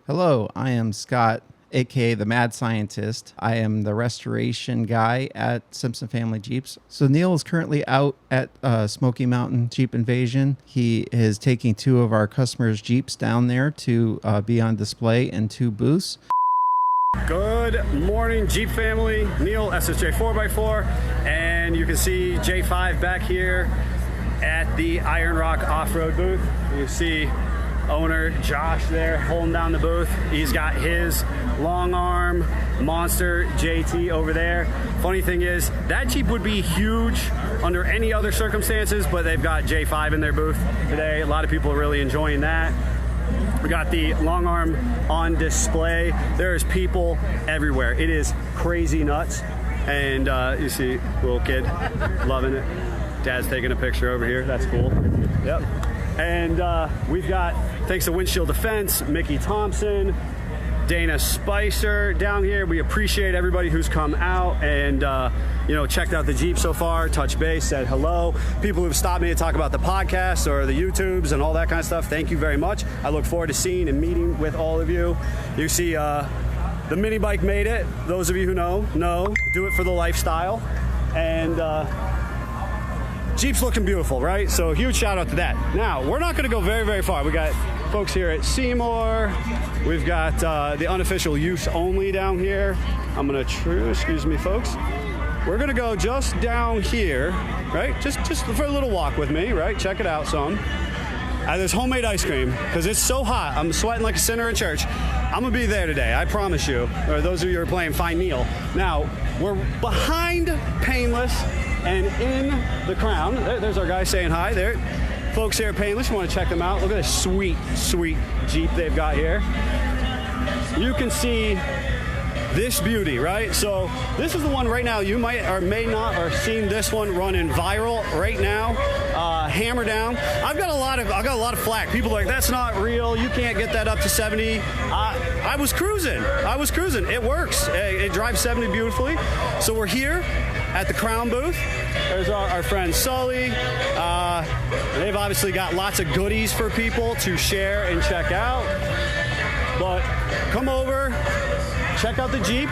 Hello, I am Scott, aka the Mad Scientist. I am the restoration guy at Simpson Family Jeeps. So Neil is currently out at Smoky Mountain Jeep Invasion. He is taking two of our customers' Jeeps down there to be on display in two booths. Good morning, Jeep family. Neil, SSJ 4x4, and you can see J5 back here at the Iron Rock Off-Road booth. You see owner Josh there holding down the booth. He's got his long arm monster JT over there. Funny thing is, that Jeep would be huge under any other circumstances, but they've got J5 in their booth today. A lot of people are really enjoying that. We got the long arm on display. There's people everywhere. It is crazy nuts. And you see little kid loving it. Dad's taking a picture over here. That's cool. Yep. And we've got, thanks to Windshield Defense, Mickey Thompson, Dana Spicer down here. We appreciate everybody who's come out and checked out the Jeep so far, touched base, said hello. People who've stopped me to talk about the podcast or the YouTubes and all that kind of stuff, thank you very much. I look forward to seeing and meeting with all of you. You see the mini bike made it. Those of you who know, do it for the lifestyle. And Jeep's looking beautiful, right? So huge shout out to that. Now, we're not gonna go very, very far. We got folks here at Seymour. We've got the unofficial use only down here. I'm gonna, excuse me folks. We're gonna go just down here, right? Just for a little walk with me, right? Check it out some. There's homemade ice cream, because it's so hot. I'm sweating like a sinner in church. I'm gonna be there today, I promise you. Or those of you who are playing Find Neil. Now, we're behind Painless and in the Crown. There's our guy saying hi there. Folks here at Painless, you want to check them out. Look at this sweet, sweet Jeep they've got here. You can see this beauty, right? So this is the one right now. You might or may not have seen this one running viral right now. Hammer down. I got a lot of flack. People are like, that's not real. You can't get that up to 70. I was cruising. It works. It drives 70 beautifully. So we're here at the Crown booth. There's our friend Sully. They've obviously got lots of goodies for people to share and check out. But come over, check out the Jeep.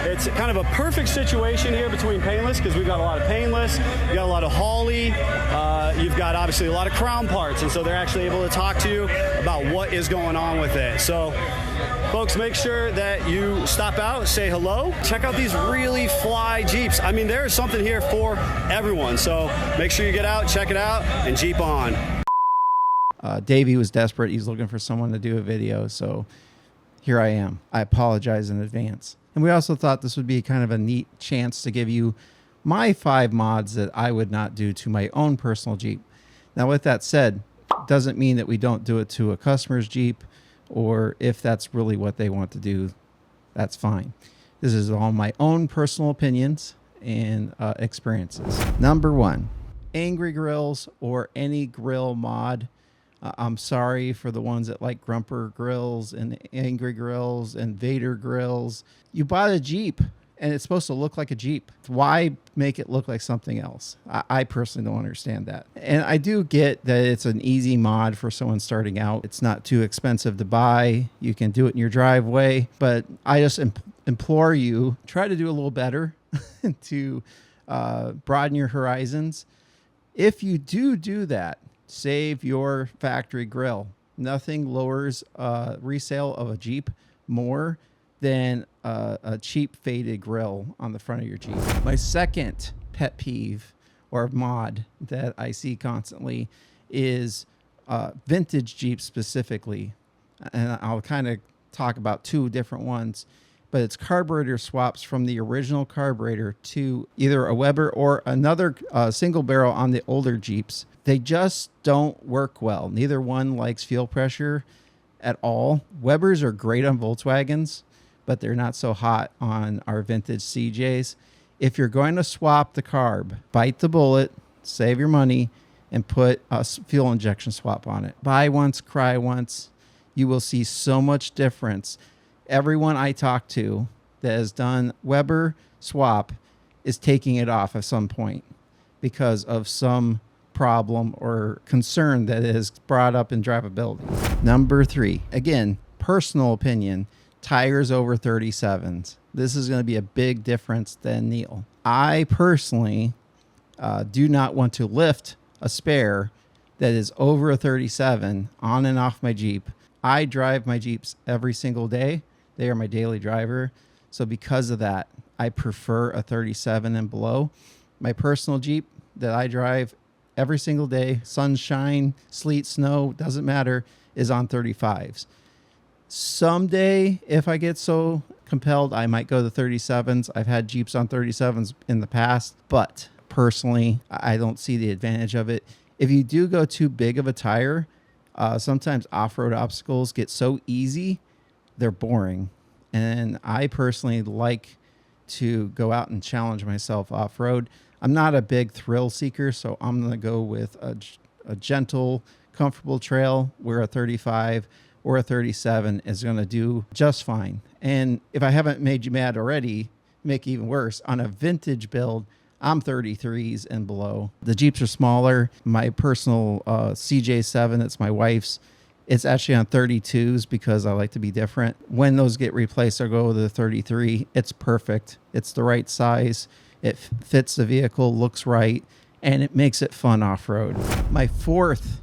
It's kind of a perfect situation here between Painless, because we've got a lot of Painless, we've got a lot of Hawley, you've got obviously a lot of Crown parts, and so they're actually able to talk to you about what is going on with it. So folks, make sure that you stop out, say hello, check out these really fly Jeeps. I mean, there is something here for everyone, so make sure you get out, check it out, and Jeep on. Davey was desperate. He's looking for someone to do a video, so here I am. I apologize in advance. And we also thought this would be kind of a neat chance to give you my 5 mods that I would not do to my own personal Jeep. Now, with that said, doesn't mean that we don't do it to a customer's Jeep, or if that's really what they want to do, that's fine. This is all my own personal opinions and experiences. Number 1, angry grills or any grill mod. I'm sorry for the ones that like Grumper grills and angry grills and Vader grills. You bought a Jeep and it's supposed to look like a Jeep. Why make it look like something else? I personally don't understand that. And I do get that it's an easy mod for someone starting out. It's not too expensive to buy. You can do it in your driveway. But I just implore you, try to do a little better to broaden your horizons. If you do that, save your factory grill. Nothing lowers resale of a Jeep more than a cheap faded grill on the front of your Jeep. My second pet peeve or mod that I see constantly is vintage Jeeps specifically. And I'll kind of talk about 2 different ones, but it's carburetor swaps from the original carburetor to either a Weber or another single barrel on the older Jeeps. They just don't work well. Neither one likes fuel pressure at all. Webers are great on Volkswagens, but they're not so hot on our vintage CJs. If you're going to swap the carb, bite the bullet, save your money, and put a fuel injection swap on it. Buy once, cry once. You will see so much difference. Everyone I talk to that has done Weber swap is taking it off at some point because of some problem or concern that is brought up in drivability. Number 3, again, personal opinion, tires over 37s. This is going to be a big difference than Neil. I personally do not want to lift a spare that is over a 37 on and off my Jeep. I drive my Jeeps every single day. They are my daily driver. So because of that, I prefer a 37 and below. My personal Jeep that I drive every single day, sunshine, sleet, snow, doesn't matter, is on 35s. Someday, if I get so compelled, I might go to 37s. I've had Jeeps on 37s in the past, but personally, I don't see the advantage of it. If you do go too big of a tire, sometimes off-road obstacles get so easy, they're boring. And I personally like to go out and challenge myself off-road. I'm not a big thrill seeker, so I'm going to go with a gentle, comfortable trail where a 35 or a 37 is going to do just fine. And if I haven't made you mad already, make it even worse, on a vintage build, I'm 33s and below. The Jeeps are smaller. My personal CJ7, it's my wife's, it's actually on 32s because I like to be different. When those get replaced, I'll go with the 33. It's perfect. It's the right size. It fits the vehicle, looks right, and it makes it fun off-road. My fourth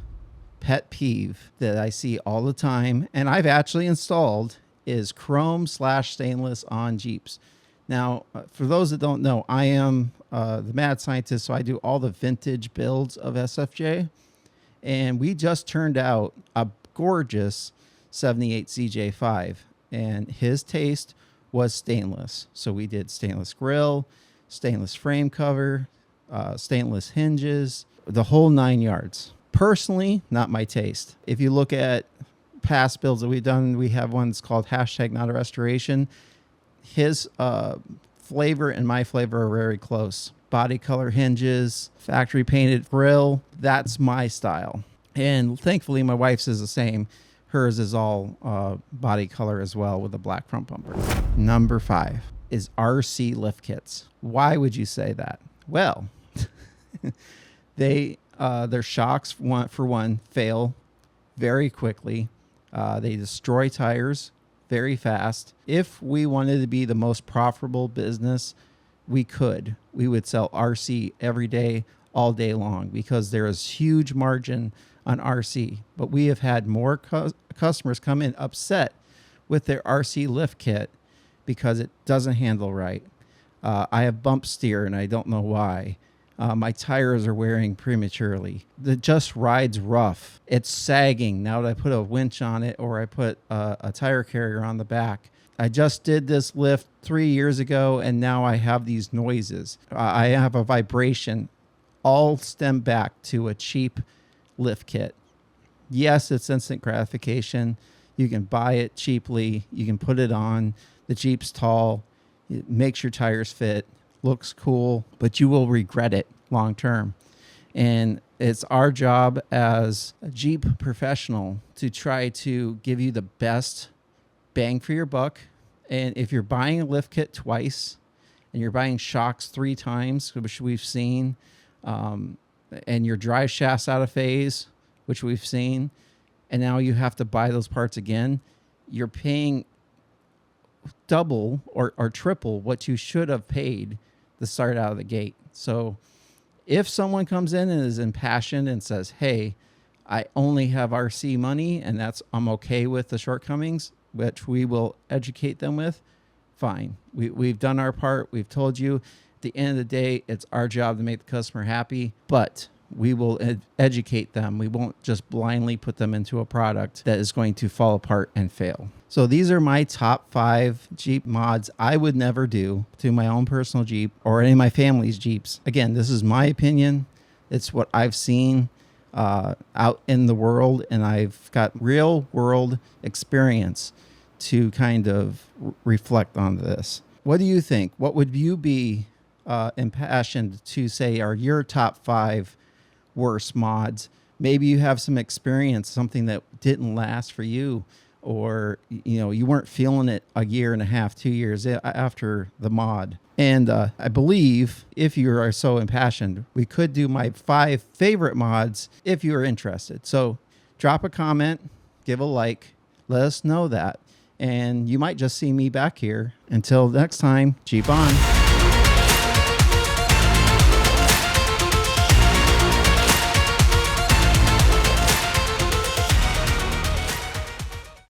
pet peeve that I see all the time, and I've actually installed, is chrome/stainless on Jeeps. Now, for those that don't know, I am the mad scientist, so I do all the vintage builds of SFJ. And we just turned out a gorgeous 78 CJ5, and his taste was stainless. So we did stainless grille, stainless frame cover, stainless hinges, the whole 9 yards. Personally, not my taste. If you look at past builds that we've done, we have one that's called #NotARestoration. His flavor and my flavor are very close. Body color hinges, factory painted grille, that's my style. And thankfully, my wife's is the same. Hers is all body color as well with a black front bumper. Number 5 is RC lift kits. Why would you say that? Well, their shocks, for one, fail very quickly. They destroy tires very fast. If we wanted to be the most profitable business, we would sell RC every day, all day long, because there is huge margin on RC. But we have had more customers come in upset with their RC lift kit because it doesn't handle right. I have bump steer and I don't know why. My tires are wearing prematurely. It just rides rough. It's sagging now that I put a winch on it or I put a tire carrier on the back. I just did this lift 3 years ago and now I have these noises. I have a vibration, all stem back to a cheap lift kit. Yes, it's instant gratification. You can buy it cheaply. You can put it on. The Jeep's tall. It makes your tires fit. Looks cool, but you will regret it long term. And it's our job as a Jeep professional to try to give you the best bang for your buck. And if you're buying a lift kit twice and you're buying shocks 3 times, which we've seen, and your drive shaft's out of phase, which we've seen, and now you have to buy those parts again, you're paying double or triple what you should have paid to start out of the gate. So if someone comes in and is impassioned and says, hey, I only have RC money and I'm okay with the shortcomings, which we will educate them with, fine. We've done our part. We've told you at the end of the day, it's our job to make the customer happy, but we will educate them. We won't just blindly put them into a product that is going to fall apart and fail. So these are my top 5 Jeep mods I would never do to my own personal Jeep or any of my family's Jeeps. Again, this is my opinion. It's what I've seen out in the world, and I've got real world experience to kind of reflect on this. What do you think? What would you be impassioned to say are your top 5 worst mods? Maybe you have some experience, something that didn't last for you, or you weren't feeling it a year and a half, 2 years after the mod. And I believe if you are so impassioned, we could do my 5 favorite mods if you are interested. So drop a comment, give a like, let us know that. And you might just see me back here. Until next time, Jeep on.